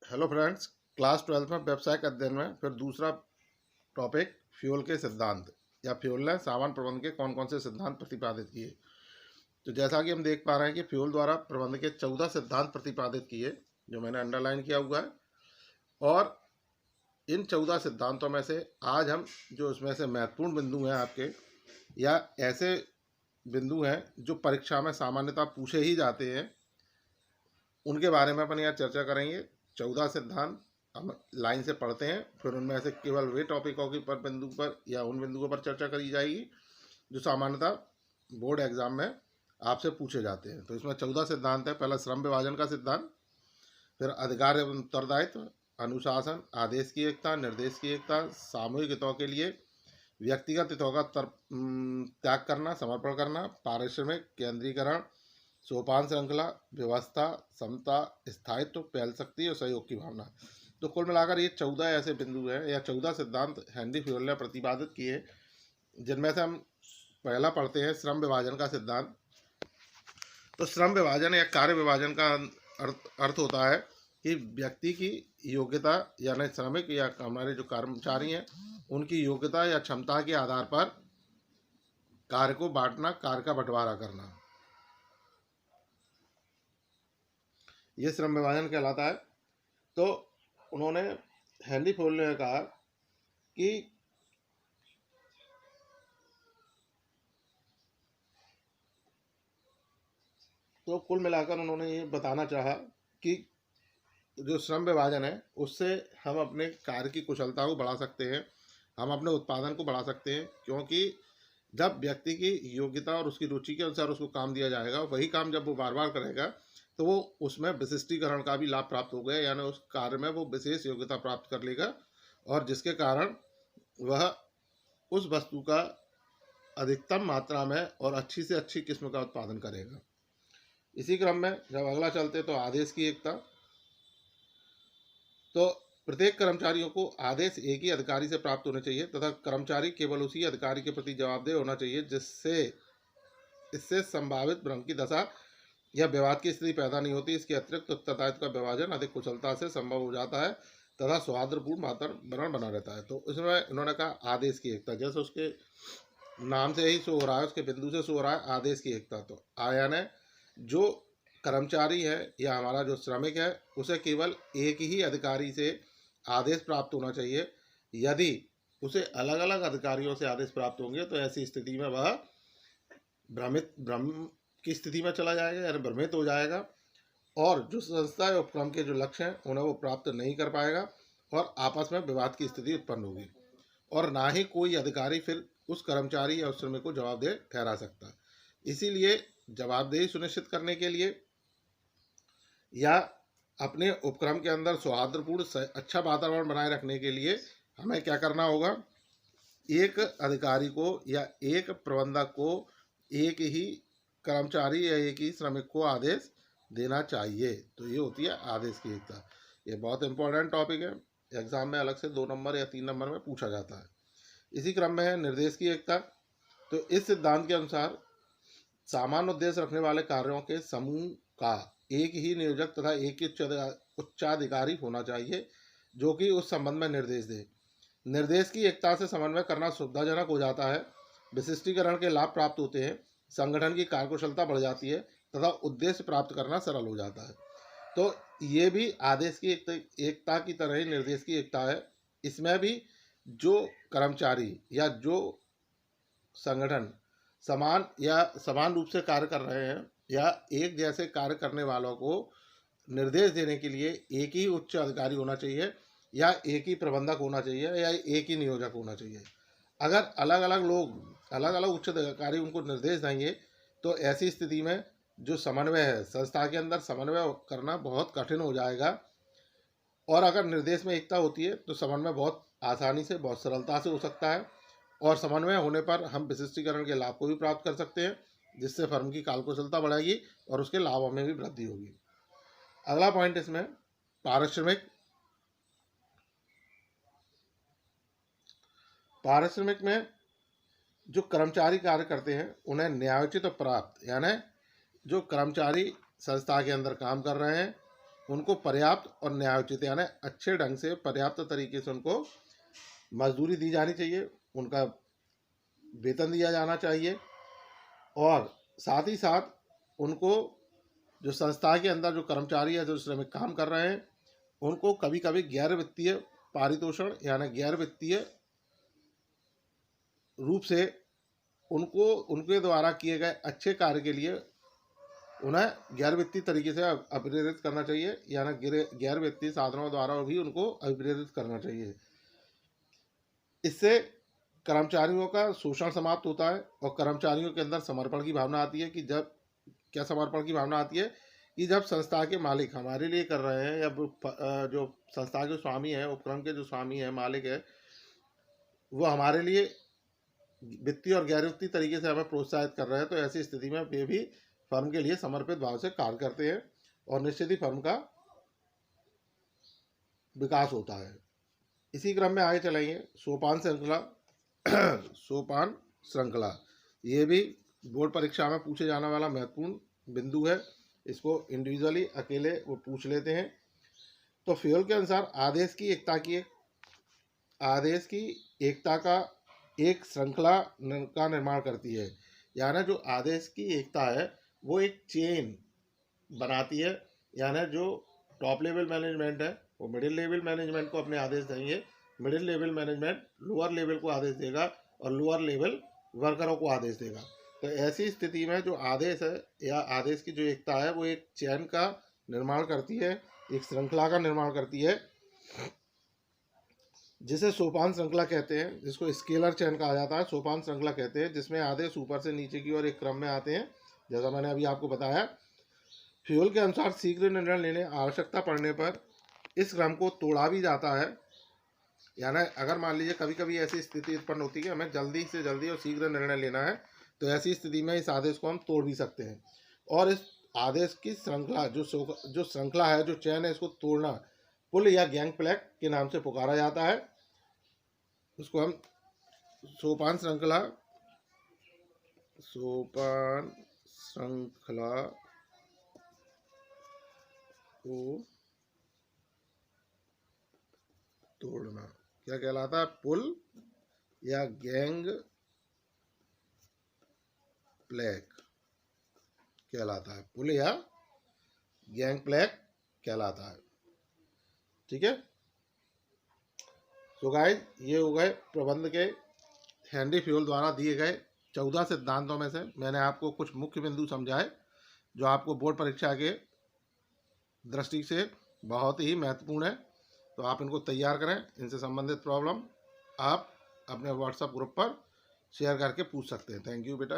Hello friends, class 12 में व्यावसायिक अध्ययन में फिर दूसरा टॉपिक फ्यूल के सिद्धांत या फ्यूल ने सामान प्रबंध के कौन कौन से सिद्धांत प्रतिपादित किए। तो जैसा कि हम देख पा रहे हैं कि फ्यूल द्वारा प्रबंध के 14 सिद्धांत प्रतिपादित किए, जो मैंने अंडरलाइन किया हुआ है। और इन 14 सिद्धांतों में से आज हम जो उसमें से महत्वपूर्ण बिंदु हैं आपके, या ऐसे बिंदु हैं जो परीक्षा में सामान्यतः पूछे ही जाते हैं, उनके बारे में अपन यहाँ चर्चा करेंगे। 14 सिद्धांत हम लाइन से पढ़ते हैं, फिर उनमें से केवल वे टॉपिकों की पर बिंदु पर या उन बिंदुओं पर चर्चा करी जाएगी जो सामान्यतः बोर्ड एग्जाम में आपसे पूछे जाते हैं। तो इसमें 14 सिद्धांत है। पहला श्रम विभाजन का सिद्धांत, फिर अधिकार एवं उत्तरदायित्व, अनुशासन, आदेश की एकता, निर्देश की एकता, सामूहिक हितों के लिए व्यक्तिगत हितों का त्याग करना, समर्पण करना, पारिश्रमिक, केंद्रीकरण, सोपान श्रृंखला, व्यवस्था, समता, स्थायित्व, पहल शक्ति और सहयोग की भावना। तो कुल मिलाकर ये 14 ऐसे बिंदु हैं या 14 सिद्धांत हेनरी फ्यूल ने प्रतिपादित किए, जिनमें से हम पहला पढ़ते हैं श्रम विभाजन का सिद्धांत। तो श्रम विभाजन या कार्य विभाजन का अर्थ होता है कि व्यक्ति की योग्यता यानी श्रमिक या हमारे जो कर्मचारी हैं उनकी योग्यता या क्षमता के आधार पर कार्य को बांटना, कार्य का बंटवारा करना, ये श्रम विभाजन कहलाता है। तो उन्होंने हेनरी फ्यूल ने कहा कि तो कुल मिलाकर उन्होंने ये बताना चाहा कि जो श्रम विभाजन है उससे हम अपने कार्य की कुशलता को बढ़ा सकते हैं, हम अपने उत्पादन को बढ़ा सकते हैं, क्योंकि जब व्यक्ति की योग्यता और उसकी रुचि के अनुसार उसको काम दिया जाएगा, वही काम जब वो बार बार करेगा तो वो उसमें विशिष्टीकरण का भी लाभ प्राप्त हो गया, यानी उस कार्य में वो विशेष योग्यता प्राप्त कर लेगा और जिसके कारण वह उस वस्तु का अधिकतम मात्रा में और अच्छी से अच्छी किस्म का उत्पादन करेगा। इसी क्रम में जब अगला चलते तो आदेश की एकता। तो प्रत्येक कर्मचारियों को आदेश एक ही अधिकारी से प्राप्त होने चाहिए तथा कर्मचारी केवल उसी अधिकारी के प्रति जवाबदेह होना चाहिए इससे संभावित भ्रम की दशा या विवाद की स्थिति पैदा नहीं होती। इसके अतिरिक्त उत्तरदायित्व का विभाजन अधिक कुशलता से संभव हो जाता है तथा सौहार्दपूर्ण वातावरण बना रहता है। तो इसमें उन्होंने कहा आदेश की एकता, जैसे उसके नाम से ही शो हो रहा है, उसके बिंदु से शो हो रहा है आदेश की एकता। तो यानी जो कर्मचारी है या हमारा जो श्रमिक है उसे केवल एक ही अधिकारी से आदेश प्राप्त होना चाहिए। यदि उसे अलग अलग अधिकारियों से आदेश प्राप्त होंगे तो ऐसी स्थिति में वह भ्रम की स्थिति में चला जाएगा, यानी भ्रमित हो जाएगा और जो संस्था या उपक्रम के जो लक्ष्य हैं उन्हें वो प्राप्त नहीं कर पाएगा और आपस में विवाद की स्थिति उत्पन्न होगी और ना ही कोई अधिकारी फिर उस कर्मचारी या उस श्रमिक को जवाबदेह ठहरा सकता। इसीलिए जवाबदेही सुनिश्चित करने के लिए या अपने उपक्रम के अंदर सौहार्दपूर्ण अच्छा वातावरण बनाए रखने के लिए हमें क्या करना होगा, एक अधिकारी को या एक प्रबंधक को एक ही कर्मचारी या एक ही श्रमिक को आदेश देना चाहिए। तो ये होती है आदेश की एकता। ये बहुत इंपॉर्टेंट टॉपिक है, एग्जाम में अलग से 2 नंबर या 3 नंबर में पूछा जाता है। इसी क्रम में है निर्देश की एकता। तो इस सिद्धांत के अनुसार सामान्य उद्देश्य रखने वाले कार्यों के समूह का एक ही नियोजक तथा एक ही उच्चाधिकारी होना चाहिए जो कि उस संबंध में निर्देश दे। निर्देश की एकता से समन्वय करना सुविधाजनक हो जाता है, विशिष्टीकरण के लाभ प्राप्त होते हैं, संगठन की कार्यकुशलता बढ़ जाती है तथा उद्देश्य प्राप्त करना सरल हो जाता है। तो ये भी आदेश की एकता की तरह ही निर्देश की एकता है। इसमें भी जो कर्मचारी या जो संगठन समान रूप से कार्य कर रहे हैं या एक जैसे कार्य करने वालों को निर्देश देने के लिए एक ही उच्च अधिकारी होना चाहिए या एक ही प्रबंधक होना चाहिए या एक ही नियोजक होना चाहिए। अगर अलग अलग लोग अलग अलग उच्च अधिकारी उनको निर्देश देंगे तो ऐसी स्थिति में जो समन्वय है, संस्था के अंदर समन्वय करना बहुत कठिन हो जाएगा। और अगर निर्देश में एकता होती है तो समन्वय बहुत आसानी से, बहुत सरलता से हो सकता है और समन्वय होने पर हम विशिष्टीकरण के लाभ को भी प्राप्त कर सकते हैं, जिससे फर्म की कार्यकुशलता बढ़ेगी और उसके लाभों में भी वृद्धि होगी। अगला पॉइंट इसमें पारिश्रमिक में जो कर्मचारी कार्य करते हैं उन्हें न्यायोचित और प्राप्त, यानी जो कर्मचारी संस्था के अंदर काम कर रहे हैं उनको पर्याप्त और न्यायोचित यानी अच्छे ढंग से पर्याप्त तरीके से उनको मजदूरी दी जानी चाहिए, उनका वेतन दिया जाना चाहिए, और साथ ही साथ उनको जो संस्था के अंदर जो कर्मचारी है, जो श्रमिक काम कर रहे हैं, उनको कभी कभी गैर वित्तीय पारितोषण यानी गैर वित्तीय रूप से उनको उनके द्वारा किए गए अच्छे कार्य के लिए उन्हें गैर वित्तीय तरीके से अभिप्रेरित करना चाहिए, यानी गैर वित्तीय साधनों द्वारा भी उनको अभिप्रेरित करना चाहिए। इससे कर्मचारियों का शोषण समाप्त होता है और कर्मचारियों के अंदर समर्पण की भावना आती है कि जब क्या समर्पण की भावना आती है कि जब संस्था के मालिक हमारे लिए कर रहे हैं, या जो संस्था के स्वामी है, उपक्रम के जो स्वामी है, मालिक है, वो हमारे लिए वित्तीय और गैर वित्तीय तरीके से हमें प्रोत्साहित कर रहे हैं, तो ऐसी स्थिति में वे भी फर्म के लिए समर्पित भाव से कार्य करते हैं और निश्चित ही फर्म का विकास होता है। इसी क्रम में आगे चलेंगे सोपान श्रृंखला। सोपान श्रृंखला ये भी बोर्ड परीक्षा में पूछे जाने वाला महत्वपूर्ण बिंदु है। इसको इंडिविजुअली अकेले वो पूछ लेते हैं। तो फ्योल के अनुसार आदेश की एकता का एक श्रृंखला का निर्माण करती है, यानी जो आदेश की एकता है वो एक चेन बनाती है, यानी जो टॉप लेवल मैनेजमेंट है वो मिडिल लेवल मैनेजमेंट को अपने आदेश देंगे, middle level management lower level को आदेश देगा और लोअर लेवल वर्करों को आदेश देगा। तो ऐसी स्थिति में जो आदेश है या आदेश की जो एकता है वो एक चैन का निर्माण करती है, एक श्रृंखला का निर्माण करती है, जिसे सोपान श्रृंखला कहते हैं, जिसको स्केलर चैन कहा जाता है। सोपान श्रृंखला कहते हैं जिसमें आदेश ऊपर से नीचे की ओर एक क्रम में आते हैं। जैसा मैंने अभी आपको बताया, फ्यूल के अनुसार शीघ्र निर्णय लेने आवश्यकता पड़ने पर इस क्रम को तोड़ा भी जाता है, यानी अगर मान लीजिए कभी कभी ऐसी स्थिति उत्पन्न होती है कि हमें जल्दी से जल्दी और शीघ्र निर्णय लेना है, तो ऐसी स्थिति में इस आदेश को हम तोड़ भी सकते हैं। और इस आदेश की श्रृंखला जो श्रृंखला है, जो चैन है, इसको तोड़ना पुल या गैंगप्लैंक के नाम से पुकारा जाता है। उसको हम सोपान श्रृंखला को तोड़ना क्या कहलाता है? पुल या गैंग प्लैंक कहलाता है, पुल या गैंग प्लैंक कहलाता है। ठीक है। तो गाइस, ये हो गए प्रबंध के हेनरी फ्यूल द्वारा दिए गए 14 सिद्धांतों में से मैंने आपको कुछ मुख्य बिंदु समझाए जो आपको बोर्ड परीक्षा के दृष्टि से बहुत ही महत्वपूर्ण है। तो आप इनको तैयार करें। इनसे संबंधित प्रॉब्लम आप अपने व्हाट्सएप ग्रुप पर शेयर करके पूछ सकते हैं। थैंक यू बेटा।